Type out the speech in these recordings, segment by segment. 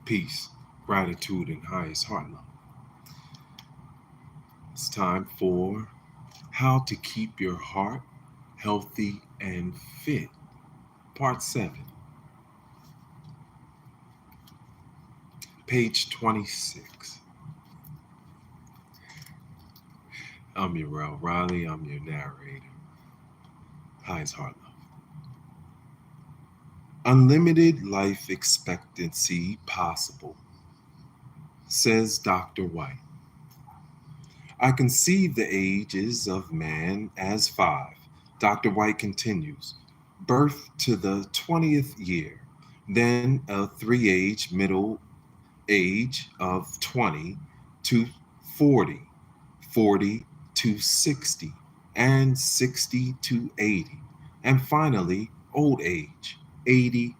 peace, gratitude, and highest heart love. It's time for how to keep your heart healthy and fit, part 7, page 26. I'm Uriel Riley, I'm your narrator. Highest heart love. Unlimited life expectancy possible, says Dr. White. I conceive the ages of man as 5. Dr. White continues, birth to the 20th year, then a 3-age middle age of 20 to 40, 40 to 60, and 60 to 80, and finally old age, 80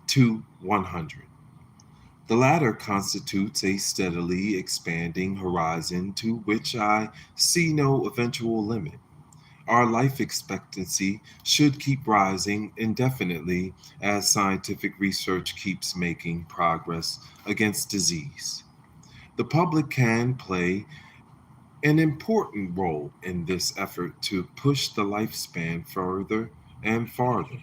to 100. The latter constitutes a steadily expanding horizon to which I see no eventual limit. Our life expectancy should keep rising indefinitely as scientific research keeps making progress against disease. The public can play an important role in this effort to push the lifespan further and farther.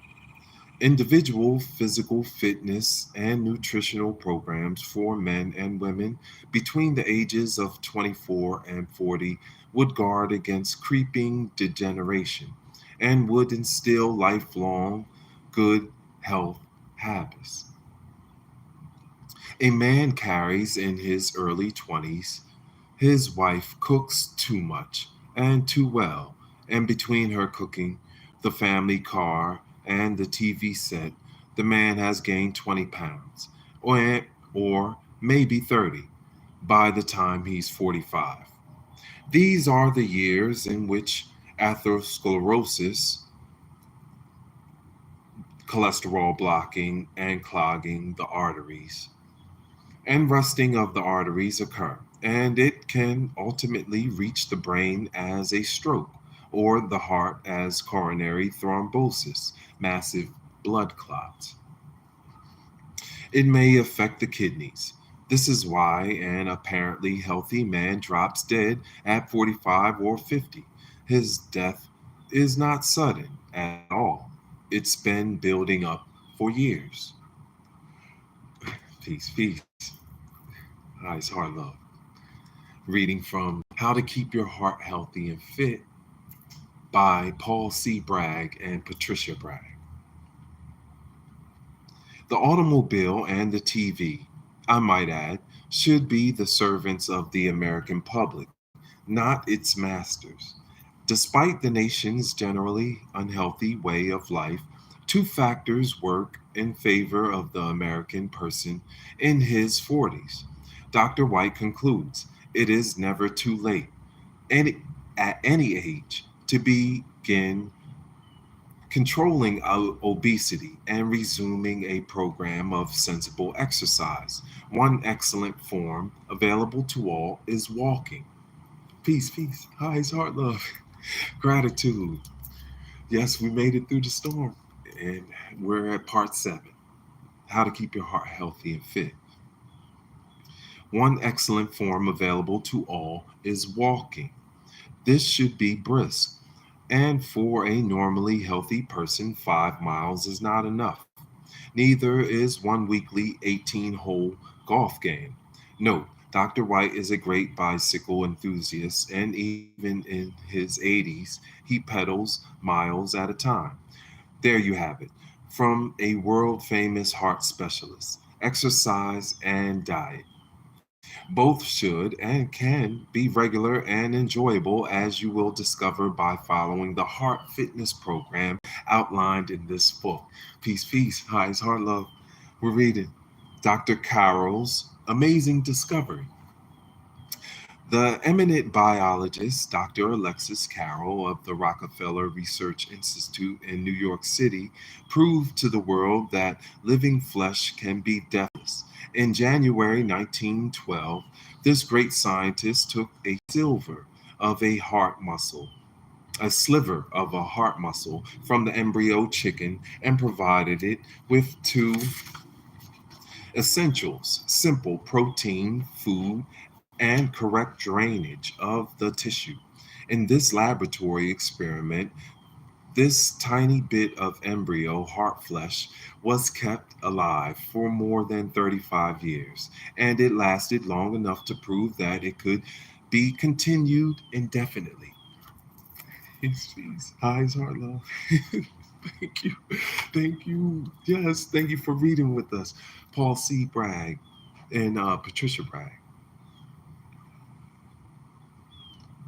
Individual physical fitness and nutritional programs for men and women between the ages of 24 and 40 would guard against creeping degeneration and would instill lifelong good health habits. A man carries in his early 20s. His wife cooks too much and too well, and between her cooking, the family car, and the TV set, the man has gained 20 pounds, or maybe 30, by the time he's 45. These are the years in which atherosclerosis, cholesterol blocking and clogging the arteries, and rusting of the arteries occur, and it can ultimately reach the brain as a stroke or the heart as coronary thrombosis, massive blood clots. It may affect the kidneys. This is why an apparently healthy man drops dead at 45 or 50. His death is not sudden at all. It's been building up for years. Peace, peace. Highest heart love. Reading from How to Keep Your Heart Healthy and Fit by Paul C. Bragg and Patricia Bragg. The automobile and the TV, I might add, should be the servants of the American public, not its masters. Despite the nation's generally unhealthy way of life, two factors work in favor of the American person in his 40s. Dr. White concludes it is never too late, any, at any age, to begin controlling obesity and resuming a program of sensible exercise. One excellent form available to all is walking. Peace, peace, highs, heart, love, gratitude. Yes, we made it through the storm, and we're at part 7, how to keep your heart healthy and fit. One excellent form available to all is walking. This should be brisk, and for a normally healthy person, 5 miles is not enough. Neither is one weekly 18-hole golf game. Note, Dr. White is a great bicycle enthusiast, and even in his 80s, he pedals miles at a time. There you have it. From a world famous heart specialist, exercise and diet. Both should and can be regular and enjoyable, as you will discover by following the heart fitness program outlined in this book. Peace, peace, highs, heart, love. We're reading Dr. Carroll's Amazing Discovery. The eminent biologist, Dr. Alexis Carrel of the Rockefeller Research Institute in New York City, proved to the world that living flesh can be deathless. In January 1912, this great scientist took a silver of a heart muscle, a sliver of a heart muscle from the embryo chicken and provided it with two Essentials: simple protein, food, and correct drainage of the tissue. In this laboratory experiment, this tiny bit of embryo heart flesh was kept alive for more than 35 years, and it lasted long enough to prove that it could be continued indefinitely. Yes, please. Eyes, heart, love. Thank you. Thank you. Yes, thank you for reading with us. Paul C. Bragg and Patricia Bragg.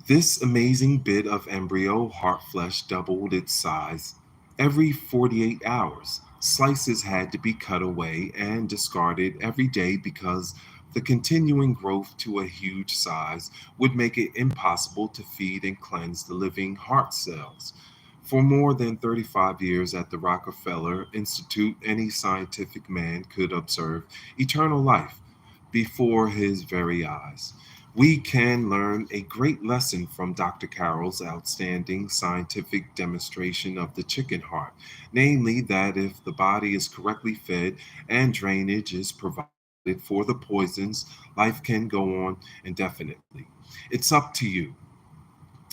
This amazing bit of embryo heart flesh doubled its size every 48 hours. Slices had to be cut away and discarded every day because the continuing growth to a huge size would make it impossible to feed and cleanse the living heart cells. For more than 35 years at the Rockefeller Institute, any scientific man could observe eternal life before his very eyes. We can learn a great lesson from Dr. Carroll's outstanding scientific demonstration of the chicken heart, namely that if the body is correctly fed and drainage is provided for the poisons, life can go on indefinitely. It's up to you.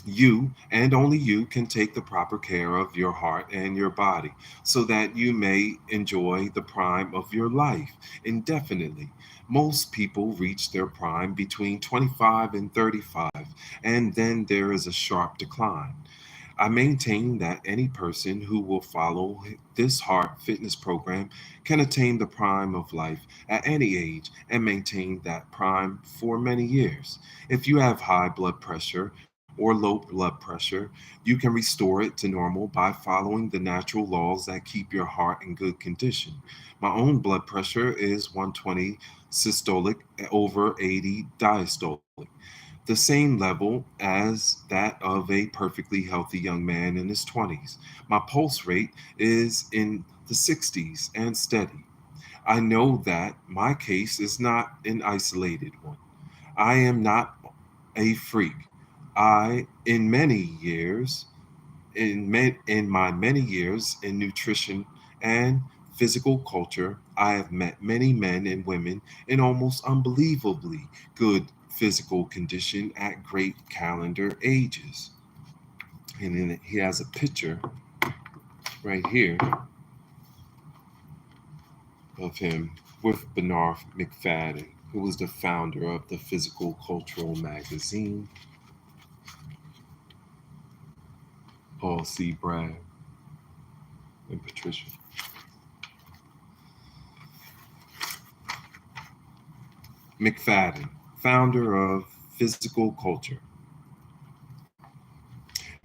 You and only you can take the proper care of your heart and your body so that you may enjoy the prime of your life indefinitely. Most people reach their prime between 25 and 35, and then there is a sharp decline. I maintain that any person who will follow this heart fitness program can attain the prime of life at any age and maintain that prime for many years. If you have high blood pressure or low blood pressure, you can restore it to normal by following the natural laws that keep your heart in good condition. My own blood pressure is 120 systolic over 80 diastolic, the same level as that of a perfectly healthy young man in his 20s. My pulse rate is in the 60s and steady. I know that my case is not an isolated one. I am not a freak. In many years, in my many years in nutrition and physical culture, I have met many men and women in almost unbelievably good physical condition at great calendar ages. And then he has a picture right here of him with Bernard McFadden, who was the founder of the Physical Cultural magazine. Paul C. Bragg and Patricia. McFadden, founder of Physical Culture.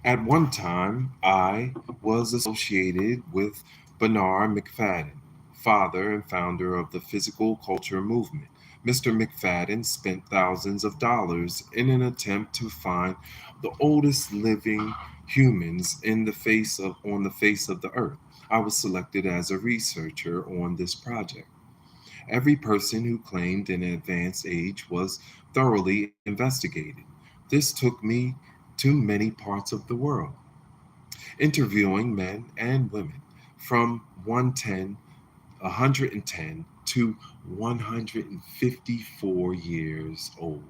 At one time, I was associated with Bernard McFadden, father and founder of the physical culture movement. Mr. McFadden spent thousands of dollars in an attempt to find the oldest living humans on the face of the earth. I was selected as a researcher on this project. Every person who claimed an advanced age was thoroughly investigated. This took me to many parts of the world, interviewing men and women from 110 to 154 years old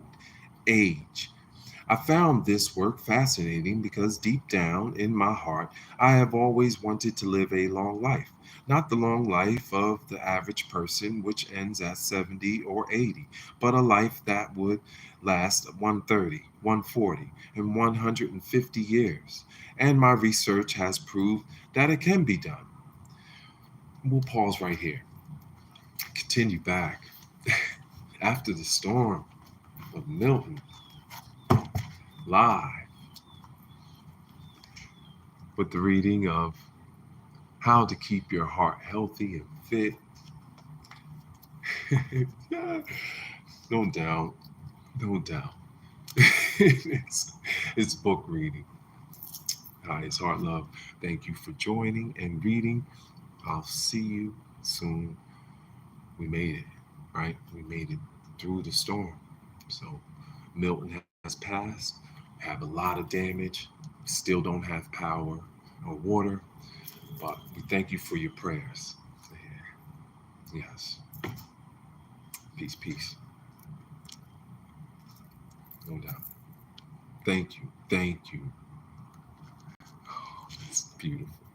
age. I found this work fascinating because deep down in my heart, I have always wanted to live a long life. Not the long life of the average person, which ends at 70 or 80, but a life that would last 130, 140, and 150 years. And my research has proved that it can be done. We'll pause right here. Continue back. After the storm of Milton, live with the reading of How to Keep Your Heart Healthy and Fit. Yeah, no doubt, no doubt. it's book reading. Hi, it's Heart Love. Thank you for joining and reading. I'll see you soon. We made it, right? We made it through the storm. So Milton has passed, have a lot of damage, still don't have power or water, but we thank you for your prayers. Yes. peace. No doubt. Thank you. Thank you. Oh, it's beautiful.